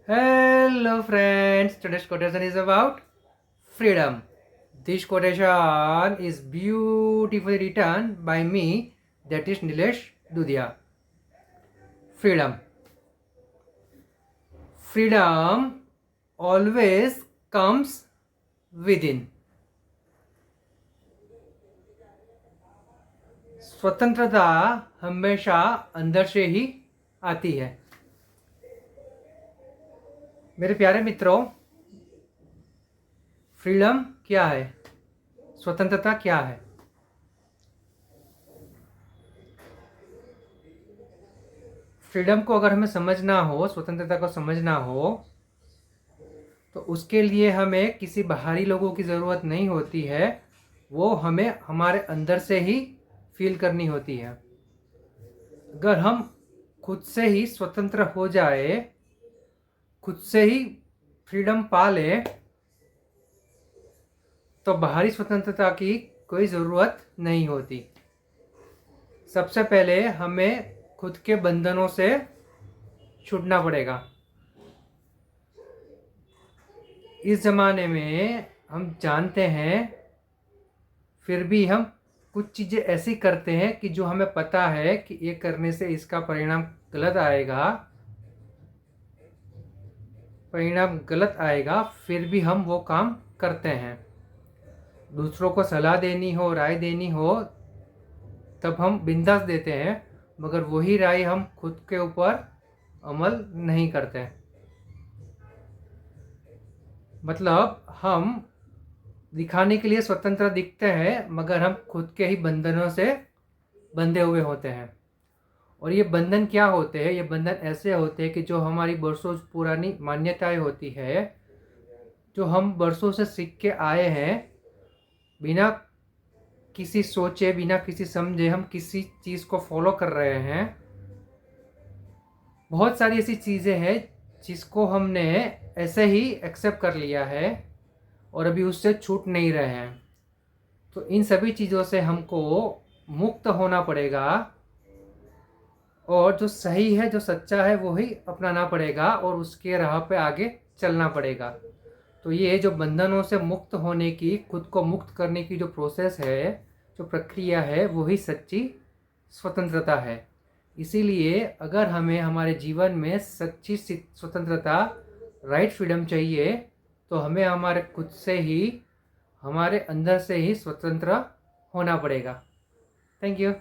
Hello friends, today's quotation is about freedom. This quotation is beautifully written by me, that is Nilesh Dudia. Freedom. Freedom always comes within. स्वतंत्रता हमेशा अंदर से ही आती है। मेरे प्यारे मित्रों, फ्रीडम क्या है? स्वतंत्रता क्या है? फ्रीडम को अगर हमें समझना हो, स्वतंत्रता को समझना हो, तो उसके लिए हमें किसी बाहरी लोगों की ज़रूरत नहीं होती है। वो हमें हमारे अंदर से ही फील करनी होती है। अगर हम खुद से ही स्वतंत्र हो जाए, खुद से ही फ्रीडम पा ले, तो बाहरी स्वतंत्रता की कोई ज़रूरत नहीं होती। सबसे पहले हमें खुद के बंधनों से छूटना पड़ेगा। इस ज़माने में हम जानते हैं, फिर भी हम कुछ चीज़ें ऐसी करते हैं कि जो हमें पता है कि ये करने से इसका परिणाम गलत आएगा, फिर भी हम वो काम करते हैं। दूसरों को सलाह देनी हो, राय देनी हो, तब हम बिंदास देते हैं, मगर वही राय हम खुद के ऊपर अमल नहीं करते। मतलब हम दिखाने के लिए स्वतंत्र दिखते हैं, मगर हम खुद के ही बंधनों से बंधे हुए होते हैं। और ये बंधन क्या होते हैं? ये बंधन ऐसे होते हैं कि जो हमारी बरसों पुरानी मान्यताएं होती है, जो हम बरसों से सीख के आए हैं, बिना किसी सोचे, बिना किसी समझे हम किसी चीज़ को फॉलो कर रहे हैं। बहुत सारी ऐसी चीज़ें हैं जिसको हमने ऐसे ही एक्सेप्ट कर लिया है और अभी उससे छूट नहीं रहे हैं। तो इन सभी चीज़ों से हमको मुक्त होना पड़ेगा, और जो सही है, जो सच्चा है, वो ही अपनाना पड़ेगा और उसके राह पे आगे चलना पड़ेगा। तो ये जो बंधनों से मुक्त होने की, खुद को मुक्त करने की जो प्रोसेस है, जो प्रक्रिया है, वही सच्ची स्वतंत्रता है। इसीलिए अगर हमें हमारे जीवन में सच्ची स्वतंत्रता, राइट फ्रीडम चाहिए, तो हमें हमारे खुद से ही, हमारे अंदर से ही स्वतंत्र होना पड़ेगा। Thank you.